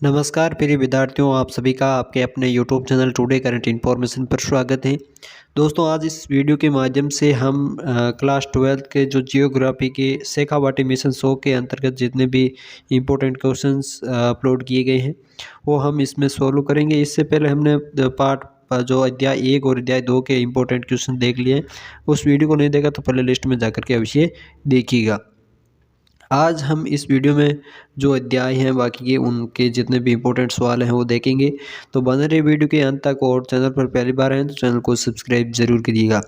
नमस्कार प्रिय विद्यार्थियों, आप सभी का आपके अपने YouTube channel today current information पर स्वागत है। दोस्तों, आज इस वीडियो के माध्यम से हम क्लास 12 के जो जियोग्राफी के शेखावाटी मिशन 100 के अंतर्गत जितने भी इम्पोर्टेंट क्वेश्चंस अपलोड किए गए हैं वो हम इसमें सॉल्व करेंगे। इससे पहले हमने जो अध्याय 1 और अध्याय 2 के इम्पोर्टेंट क्वेश्चन देख लिए हैं। उस वीडियो को नहीं देखा तो प्ले लिस्ट में जाकर के अवश्य देखिएगा। आज हम इस वीडियो में जो अध्याय हैं बाकी के उनके जितने भी इम्पोर्टेंट सवाल हैं वो देखेंगे। तो बने रहिए वीडियो के अंत तक, और चैनल पर पहली बार हैं तो चैनल को सब्सक्राइब जरूर करिएगा।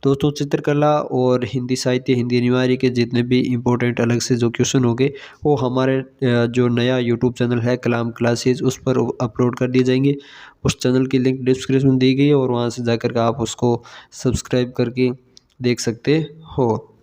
दोस्तों, चित्रकला और हिंदी साहित्य, हिंदी अनिवार्य के जितने भी इम्पोर्टेंट अलग से जो क्वेश्चन होंगे वो हमारे जो नया यूट्यूब चैनल है कलाम क्लासेज, उस पर अपलोड कर दिए जाएंगे। उस चैनल की लिंक डिस्क्रिप्शन में दी गई है और वहाँ से जाकर के आप उसको सब्सक्राइब करके देख सकते हो।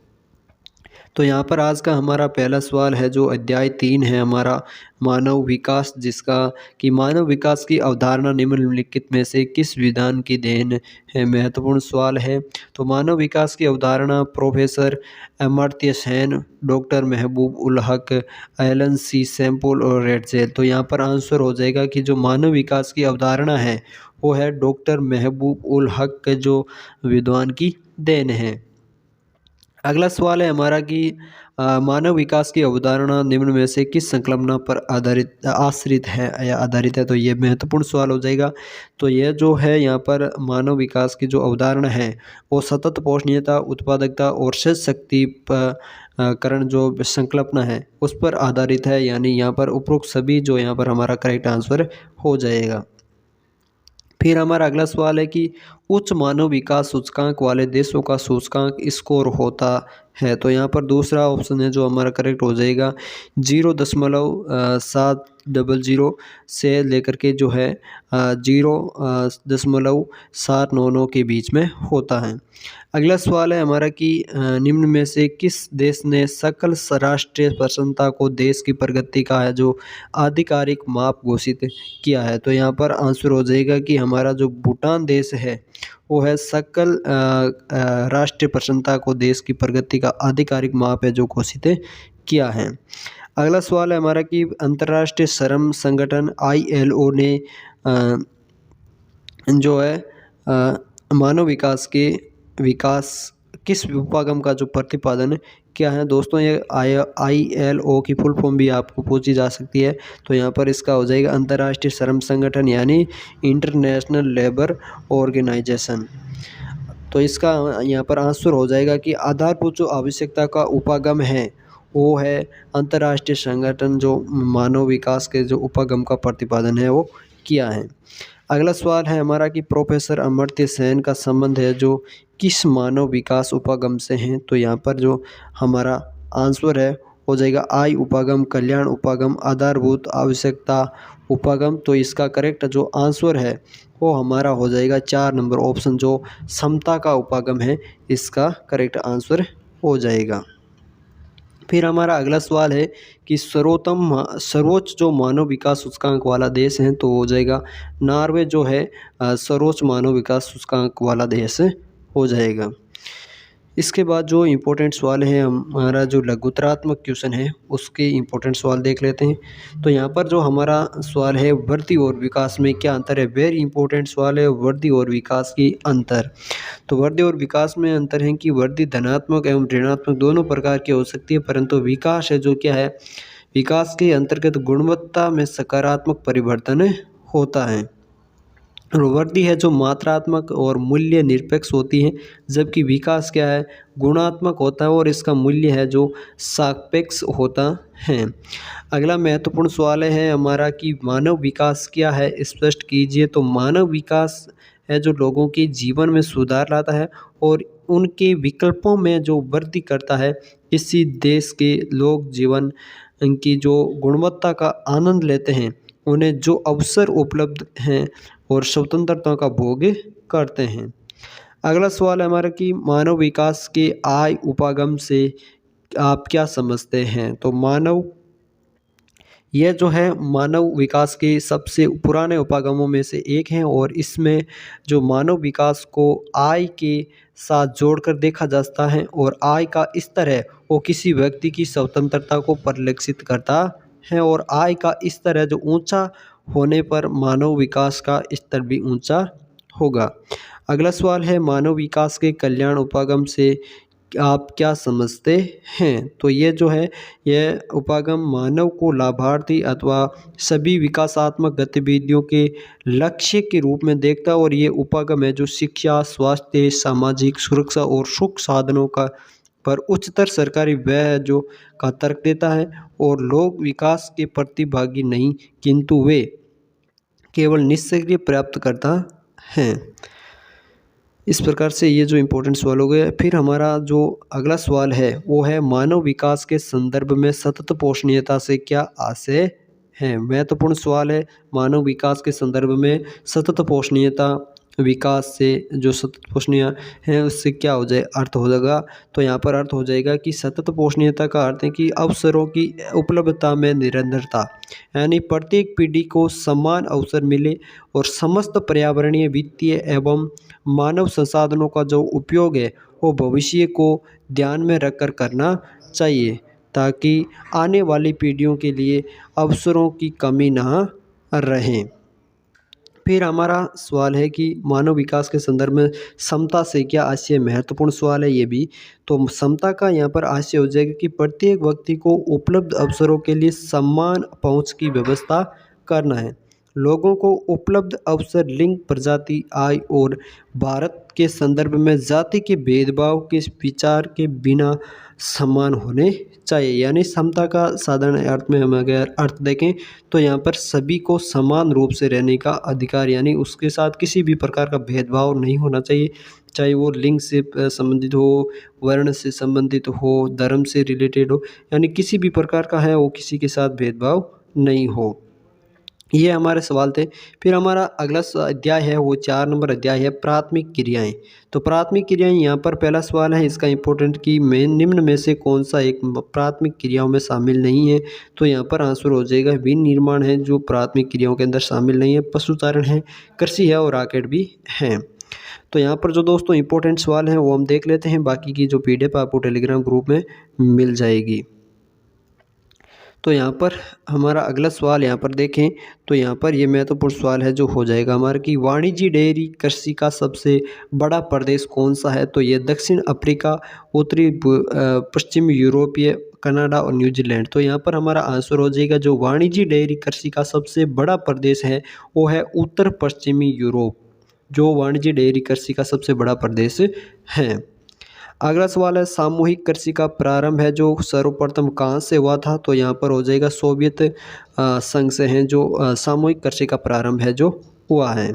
तो यहाँ पर आज का हमारा पहला सवाल है जो अध्याय 3 है हमारा मानव विकास, जिसका कि मानव विकास की अवधारणा निम्नलिखित में से किस विधान की देन है। महत्वपूर्ण सवाल है। तो मानव विकास की अवधारणा प्रोफेसर अमर्त्य सेन, डॉक्टर महबूब उल हक, एलन सी सैम्पल और रेडजेल। तो यहाँ पर आंसर हो जाएगा कि जो मानव विकास की अवधारणा है वो है डॉक्टर महबूब उल हक के जो विद्वान की देन है। अगला सवाल है हमारा कि मानव विकास की अवधारणा निम्न में से किस संकल्पना पर आश्रित है या आधारित है। तो ये महत्वपूर्ण सवाल हो जाएगा। तो यह जो है यहाँ पर मानव विकास की जो अवधारणा है वो सतत पोषणीयता, उत्पादकता और शक्ति करण जो संकल्पना है उस पर आधारित है। यानी यहाँ पर उपरोक्त सभी जो यहाँ पर हमारा करेक्ट आंसर हो जाएगा। फिर हमारा अगला सवाल है कि उच्च मानव विकास सूचकांक वाले देशों का सूचकांक स्कोर होता है। तो यहाँ पर दूसरा ऑप्शन है जो हमारा करेक्ट हो जाएगा 0.700 से लेकर के जो है 0.799 के बीच में होता है। अगला सवाल है हमारा कि निम्न में से किस देश ने सकल राष्ट्रीय प्रसन्नता को देश की प्रगति का है जो आधिकारिक माप घोषित किया है। तो यहाँ पर आंसर हो जाएगा कि हमारा जो भूटान देश है वो है सकल राष्ट्रीय प्रसन्नता को देश की प्रगति का आधिकारिक माप है जो घोषित किया है। अगला सवाल है हमारा कि अंतर्राष्ट्रीय श्रम संगठन ILO ने जो है मानव विकास किस उपागम का जो प्रतिपादन क्या है। दोस्तों, ये ILO की फुल फॉर्म भी आपको पूछी जा सकती है। तो यहाँ पर इसका हो जाएगा अंतर्राष्ट्रीय श्रम संगठन यानी इंटरनेशनल लेबर ऑर्गेनाइजेशन। तो इसका यहाँ पर आंसर हो जाएगा कि आधारभूत जो आवश्यकता का उपागम है वो है अंतर्राष्ट्रीय संगठन जो मानव विकास के जो उपागम का प्रतिपादन है वो किया है। अगला सवाल है हमारा कि प्रोफेसर अमर्त्य सेन का संबंध है जो किस मानव विकास उपागम से हैं। तो यहाँ पर जो हमारा आंसर है हो जाएगा I उपागम, कल्याण उपागम, आधारभूत आवश्यकता उपागम। तो इसका करेक्ट जो आंसर है वो हमारा हो जाएगा 4 नंबर ऑप्शन जो समता का उपागम है, इसका करेक्ट आंसर हो जाएगा। फिर हमारा अगला सवाल है कि सर्वोच्च जो मानव विकास सूचकांक वाला देश है तो हो जाएगा नॉर्वे जो है सर्वोच्च मानव विकास सूचकांक वाला देश हो जाएगा। इसके बाद जो इम्पोर्टेंट सवाल है हमारा जो लघुतरात्मक क्वेश्चन है उसके इम्पोर्टेंट सवाल देख लेते हैं। तो यहाँ पर जो हमारा सवाल है वृद्धि और विकास में क्या अंतर है। वेरी इंपॉर्टेंट सवाल है वृद्धि और विकास की अंतर। तो वृद्धि और विकास में अंतर है कि वृद्धि धनात्मक एवं ऋणात्मक दोनों प्रकार की हो सकती है, परंतु विकास है जो क्या है, विकास के अंतर्गत गुणवत्ता में सकारात्मक परिवर्तन होता है। वृद्धि है जो मात्रात्मक और मूल्य निरपेक्ष होती है, जबकि विकास क्या है, गुणात्मक होता है और इसका मूल्य है जो सापेक्ष होता है। अगला महत्वपूर्ण सवाल है हमारा कि मानव विकास क्या है, स्पष्ट कीजिए। तो मानव विकास है जो लोगों के जीवन में सुधार लाता है और उनके विकल्पों में जो वृद्धि करता है। किसी देश के लोग जीवन की जो गुणवत्ता का आनंद लेते हैं, उन्हें जो अवसर उपलब्ध हैं और स्वतंत्रता का भोग करते हैं। अगला सवाल है हमारा कि मानव विकास के I उपागम से आप क्या समझते हैं। तो यह जो है मानव विकास के सबसे पुराने उपागमों में से एक है और इसमें जो मानव विकास को I के साथ जोड़कर देखा जाता है और I का स्तर है वो किसी व्यक्ति की स्वतंत्रता को परिलक्षित करता है और आय का स्तर है जो ऊंचा होने पर मानव विकास का स्तर भी ऊंचा होगा। अगला सवाल है, मानव विकास के कल्याण उपागम से आप क्या समझते हैं? तो ये जो है, यह उपागम मानव को लाभार्थी अथवा सभी विकासात्मक गतिविधियों के लक्ष्य के रूप में देखता है और ये उपागम है जो शिक्षा, स्वास्थ्य, सामाजिक सुरक्षा और सुख साधनों का पर उच्चतर सरकारी व्यय जो का तर्क देता है और लोग विकास के प्रतिभागी नहीं किंतु वे केवल निष्क्रिय प्राप्तकर्ता हैं। इस प्रकार से ये जो इम्पोर्टेंट सवाल हो गए। फिर हमारा जो अगला सवाल है वो है, मानव विकास के संदर्भ में सतत पोषणीयता से क्या आशय है? महत्वपूर्ण सवाल है। मानव विकास के संदर्भ में सतत पोषणीयता विकास से जो सतत पोषणीय है उससे क्या हो जाए अर्थ हो जाएगा। तो यहाँ पर अर्थ हो जाएगा कि सतत पोषणीयता का अर्थ है कि अवसरों की उपलब्धता में निरंतरता, यानी प्रत्येक पीढ़ी को समान अवसर मिले और समस्त पर्यावरणीय, वित्तीय एवं मानव संसाधनों का जो उपयोग है वो भविष्य को ध्यान में रखकर करना चाहिए ताकि आने वाली पीढ़ियों के लिए अवसरों की कमी ना रहे। फिर हमारा सवाल है कि मानव विकास के संदर्भ में समता से क्या आशय? महत्वपूर्ण सवाल है ये भी। तो समता का यहाँ पर आशय हो जाएगा कि प्रत्येक व्यक्ति को उपलब्ध अवसरों के लिए समान पहुँच की व्यवस्था करना है। लोगों को उपलब्ध अवसर लिंग, प्रजाति, आय और भारत के संदर्भ में जाति के भेदभाव के विचार के बिना समान होने चाहिए। यानी समता का साधारण अर्थ में हम अगर अर्थ देखें तो यहाँ पर सभी को समान रूप से रहने का अधिकार, यानी उसके साथ किसी भी प्रकार का भेदभाव नहीं होना चाहिए, चाहे वो लिंग से संबंधित हो, वर्ण से संबंधित हो, धर्म से रिलेटेड हो, यानी किसी भी प्रकार का है वो किसी के साथ भेदभाव नहीं हो। ये हमारे सवाल थे। फिर हमारा अगला अध्याय है वो 4 नंबर अध्याय है, प्राथमिक क्रियाएं। तो प्राथमिक क्रियाएं, यहाँ पर पहला सवाल है इसका इम्पोर्टेंट कि निम्न में से कौन सा एक प्राथमिक क्रियाओं में शामिल नहीं है? तो यहाँ पर आंसर हो जाएगा विनिर्माण है जो प्राथमिक क्रियाओं के अंदर शामिल नहीं है, पशुचारण है, कृषि है और रॉकेट भी है। तो यहाँ पर जो दोस्तों इंपॉर्टेंट सवाल हैं वो हम देख लेते हैं, बाकी की जो PDF आपको टेलीग्राम ग्रुप में मिल जाएगी। तो यहाँ पर हमारा अगला सवाल यहाँ पर देखें तो यहाँ पर ये महत्वपूर्ण सवाल है जो हो जाएगा हमारा कि वाणिज्य डेयरी कृषि का सबसे बड़ा प्रदेश कौन सा है? तो ये दक्षिण अफ्रीका, उत्तरी पश्चिमी यूरोपीय, कनाडा और न्यूजीलैंड। तो यहाँ पर हमारा आंसर हो जाएगा जो वाणिज्य डेयरी कृषि का सबसे बड़ा प्रदेश है वो है उत्तर पश्चिमी यूरोप, जो वाणिज्य डेयरी कृषि का सबसे बड़ा प्रदेश है। अगला सवाल है, सामूहिक कृषि का प्रारंभ है जो सर्वप्रथम कहाँ से हुआ था? तो यहाँ पर हो जाएगा सोवियत संघ से हैं जो सामूहिक कृषि का प्रारंभ है जो हुआ है।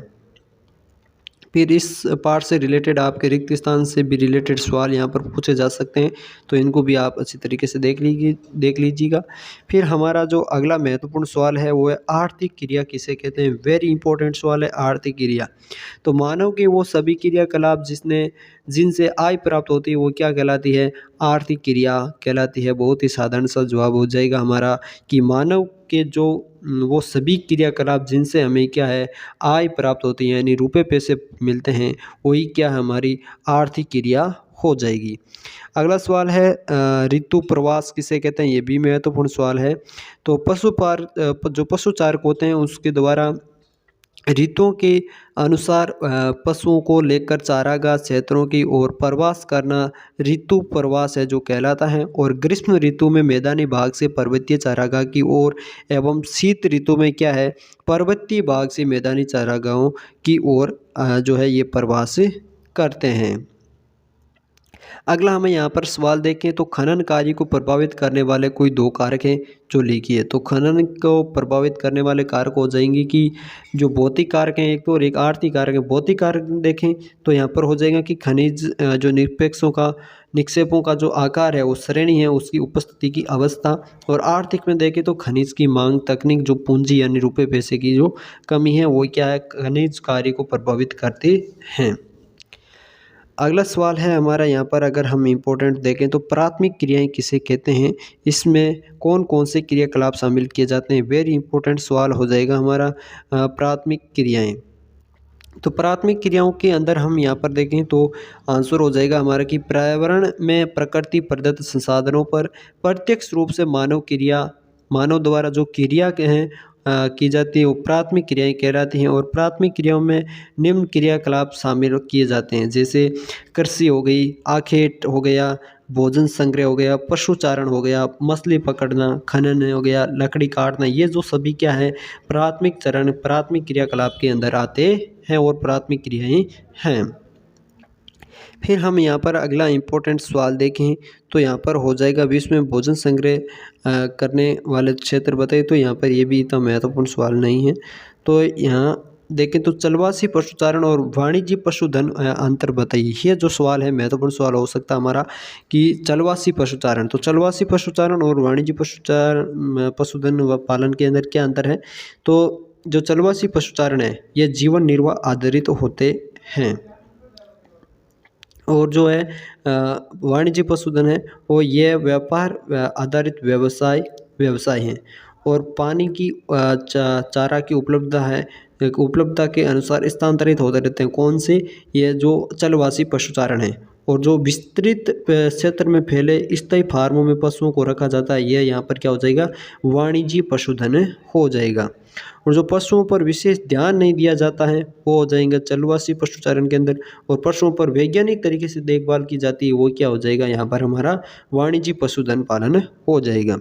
फिर इस पार्ट से रिलेटेड आपके रिक्त स्थान से भी रिलेटेड सवाल यहाँ पर पूछे जा सकते हैं, तो इनको भी आप अच्छी तरीके से देख लीजिएगा। फिर हमारा जो अगला महत्वपूर्ण सवाल है वो है आर्थिक क्रिया किसे कहते हैं? वेरी इंपॉर्टेंट सवाल है आर्थिक क्रिया। तो मानव के वो सभी क्रियाकलाप जिनसे आय प्राप्त होती है वो क्या कहलाती है? आर्थिक क्रिया कहलाती है। बहुत ही साधारण सा जवाब हो जाएगा हमारा कि मानव के जो वो सभी क्रियाकलाप जिनसे हमें क्या है आय प्राप्त होती है, यानी रुपए पैसे मिलते हैं, वही क्या है हमारी आर्थिक क्रिया हो जाएगी। अगला सवाल है ऋतु प्रवास किसे कहते हैं? ये भी महत्वपूर्ण सवाल है। तो जो पशुचारक होते हैं उसके द्वारा ऋतुओं के अनुसार पशुओं को लेकर चारागाह क्षेत्रों की ओर प्रवास करना ऋतु प्रवास है जो कहलाता है। और ग्रीष्म ऋतु में मैदानी भाग से पर्वतीय चारागाह की ओर एवं शीत ऋतु में क्या है पर्वतीय भाग से मैदानी चारागाहों की ओर जो है ये प्रवास करते हैं। अगला हमें यहाँ पर सवाल देखें तो खनन कार्य को प्रभावित करने वाले कोई 2 कारक हैं जो लिखिए। तो खनन को प्रभावित करने वाले कारक हो जाएंगे कि जो भौतिक कारक हैं एक तो, और एक आर्थिक कारक है। भौतिक कारक देखें तो यहाँ पर हो जाएगा कि खनिज जो निक्षेपों का जो आकार है वो श्रेणी है उसकी उपस्थिति की अवस्था। और आर्थिक में देखें तो खनिज की मांग, तकनीक, जो पूंजी यानी रुपए पैसे की जो कमी है वो क्या है खनिज कार्य को प्रभावित करते हैं। अगला सवाल है हमारा यहाँ पर अगर हम इम्पोर्टेंट देखें तो प्राथमिक क्रियाएं किसे कहते हैं? इसमें कौन कौन से क्रियाकलाप शामिल किए जाते हैं? वेरी इंपॉर्टेंट सवाल हो जाएगा हमारा प्राथमिक क्रियाएं। तो प्राथमिक क्रियाओं के अंदर हम यहाँ पर देखें तो आंसर हो जाएगा हमारा कि पर्यावरण में प्रकृति प्रदत्त संसाधनों पर प्रत्यक्ष रूप से मानव क्रिया मानव द्वारा जो क्रिया के हैं की जाती है वो प्राथमिक क्रियाएं कहलाती हैं। और प्राथमिक क्रियाओं में निम्न क्रियाकलाप शामिल किए जाते हैं, जैसे कृषि हो गई, आखेट हो गया, भोजन संग्रह हो गया, पशुचारण हो गया, मछली पकड़ना, खनन हो गया, लकड़ी काटना। ये जो सभी क्या है, प्राथमिक चरण, प्राथमिक क्रियाकलाप के अंदर आते हैं और प्राथमिक क्रियाएं हैं। फिर हम यहाँ पर अगला इम्पोर्टेंट सवाल देखें तो यहाँ पर हो जाएगा, विश्व में भोजन संग्रह करने वाले क्षेत्र बताइए। तो यहाँ पर ये भी इतना महत्वपूर्ण सवाल नहीं है। तो यहाँ देखें तो चलवासी पशुचारण और वाणिज्य पशुधन अंतर बताइए। ये जो सवाल है महत्वपूर्ण सवाल हो सकता है हमारा कि चलवासी पशुचारण, तो चलवासी पशुचारण और वाणिज्य पशुधन व पालन के अंदर क्या अंतर है। तो जो चलवासी पशुचारण है ये जीवन निर्वाह आधारित होते हैं, और जो है वाणिज्य पशुधन है वो ये व्यापार आधारित व्यवसाय हैं। और पानी की चारा की उपलब्धता के अनुसार स्थानांतरित होते रहते हैं। कौन से, ये जो चलवासी पशुचारण है। और जो विस्तृत क्षेत्र में फैले स्थायी फार्मों में पशुओं को रखा जाता है, यह यहाँ पर क्या हो जाएगा, वाणिज्य पशुधन हो जाएगा। और जो पशुओं पर विशेष ध्यान नहीं दिया जाता है वो हो जाएगा चलवासी पशुचारण के अंदर। और पशुओं पर वैज्ञानिक तरीके से देखभाल की जाती है वो क्या हो जाएगा, यहाँ पर हमारा वाणिज्य पशुधन पालन हो जाएगा।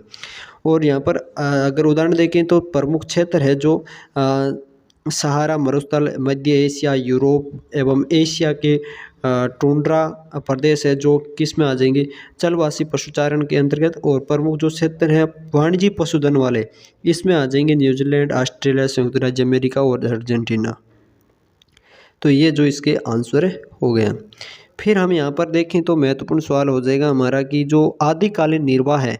और यहाँ पर अगर उदाहरण देखें तो प्रमुख क्षेत्र है जो सहारा मरुस्थल, मध्य एशिया, यूरोप एवं एशिया के टुंड्रा प्रदेश है जो किस में आ जाएंगे, चलवासी पशुचारण के अंतर्गत। और प्रमुख जो क्षेत्र है वाणिज्य पशुधन वाले, इसमें आ जाएंगे न्यूजीलैंड, ऑस्ट्रेलिया, संयुक्त राज्य अमेरिका और अर्जेंटीना। तो ये जो इसके आंसर हो गया। फिर हम यहाँ पर देखें तो महत्वपूर्ण सवाल हो जाएगा हमारा कि जो आदिकालीन निर्वाह है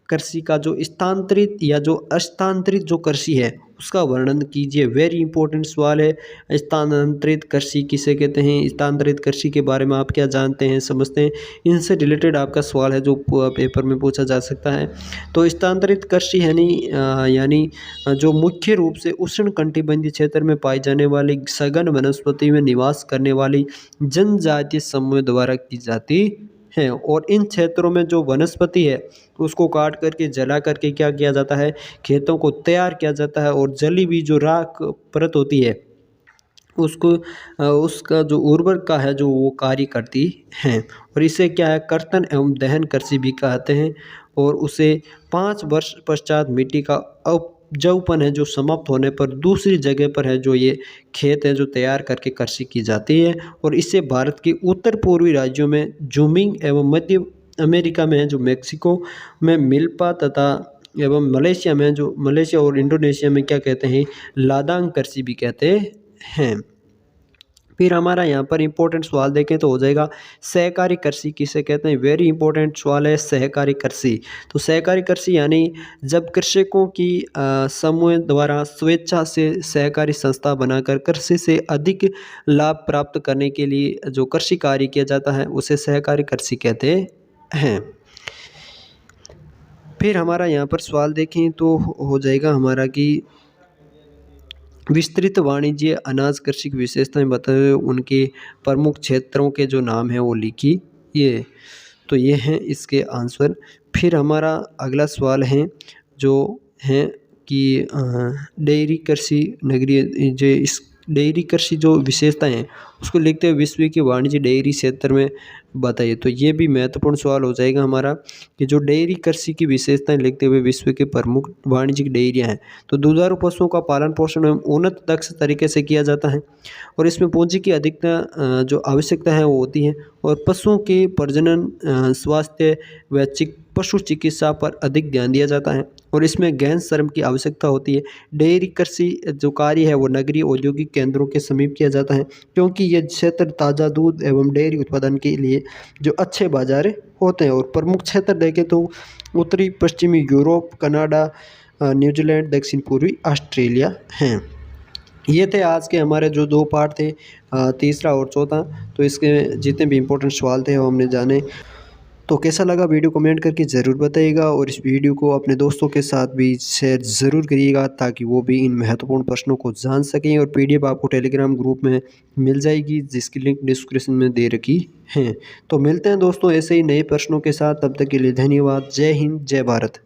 कृषि का, जो स्थानांतरित या जो स्थानांतरित जो कृषि है उसका वर्णन कीजिए। वेरी इंपॉर्टेंट सवाल है। स्थानांतरित कृषि किसे कहते हैं, स्थानांतरित कृषि के बारे में आप क्या जानते हैं, समझते हैं, इनसे रिलेटेड आपका सवाल है जो पेपर में पूछा जा सकता है। तो स्थानांतरित कृषि यानी जो मुख्य रूप से उष्णकटिबंधीय क्षेत्र में पाई जाने वाली सघन वनस्पति में निवास करने वाली जनजातीय समूह द्वारा की जाती है। और इन क्षेत्रों में जो वनस्पति है उसको काट करके जला करके क्या किया जाता है, खेतों को तैयार किया जाता है। और जली हुई जो राख परत होती है उसको उसका जो उर्वरक है जो वो कार्य करती हैं। और इसे क्या है, कर्तन एवं दहन कृषि भी कहते हैं। और उसे 5 वर्ष पश्चात मिट्टी का उपजाऊपन है जो समाप्त होने पर दूसरी जगह पर है जो ये खेत है जो तैयार करके कृषि की जाती है। और इससे भारत के उत्तर पूर्वी राज्यों में जूमिंग एवं मध्य अमेरिका में है जो मेक्सिको में मिल्पा तथा एवं मलेशिया और इंडोनेशिया में क्या कहते हैं, लादांग कृषि भी कहते हैं। फिर हमारा यहाँ पर इंपॉर्टेंट सवाल देखें तो हो जाएगा सहकारी कृषि किसे कहते हैं। वेरी इंपॉर्टेंट सवाल है सहकारी कृषि। तो सहकारी कृषि यानी जब कृषकों की समूह द्वारा स्वेच्छा से सहकारी संस्था बनाकर कृषि से अधिक लाभ प्राप्त करने के लिए जो कृषि कार्य किया जाता है उसे सहकारी कृषि कहते हैं। फिर हमारा यहाँ पर सवाल देखें तो हो जाएगा हमारा कि विस्तृत वाणिज्य अनाज कृषि की विशेषताएं बताए हुए उनके प्रमुख क्षेत्रों के जो नाम है वो लिखिए। तो ये हैं इसके आंसर। फिर हमारा अगला सवाल है जो है कि डेयरी कृषि नगरीय, जो इस डेयरी कृषि जो विशेषताएं हैं उसको लिखते हुए विश्व के वाणिज्य डेयरी क्षेत्र में बताइए। तो ये भी महत्वपूर्ण सवाल हो जाएगा हमारा कि जो डेयरी कृषि की विशेषताएं लिखते हुए विश्व के प्रमुख वाणिज्यिक डेयरियां हैं। तो दुधारू पशुओं का पालन पोषण एवं उन्नत दक्ष तरीके से किया जाता है। और इसमें पूंजी की अधिकता जो आवश्यकता है वो होती है। और पशुओं के प्रजनन, स्वास्थ्य व पशु चिकित्सा पर अधिक ध्यान दिया जाता है। और इसमें गहन श्रम की आवश्यकता होती है। डेयरी कृषि जो कार्य है वो नगरीय औद्योगिक केंद्रों के समीप किया जाता है, क्योंकि ये क्षेत्र ताज़ा दूध एवं डेयरी उत्पादन के लिए जो अच्छे बाजार होते हैं। और प्रमुख क्षेत्र देखें तो उत्तरी पश्चिमी यूरोप, कनाडा, न्यूजीलैंड, दक्षिण पूर्वी ऑस्ट्रेलिया हैं। ये थे आज के हमारे जो 2 पार्ट थे, तीसरा और चौथा। तो इसके जितने भी इम्पोर्टेंट सवाल थे वो हमने जाने। तो कैसा लगा वीडियो कमेंट करके ज़रूर बताइएगा। और इस वीडियो को अपने दोस्तों के साथ भी शेयर ज़रूर करिएगा ताकि वो भी इन महत्वपूर्ण प्रश्नों को जान सकें। और पीडीएफ आपको टेलीग्राम ग्रुप में मिल जाएगी जिसकी लिंक डिस्क्रिप्शन में दे रखी है। तो मिलते हैं दोस्तों ऐसे ही नए प्रश्नों के साथ, तब तक के लिए धन्यवाद। जय हिंद, जय भारत।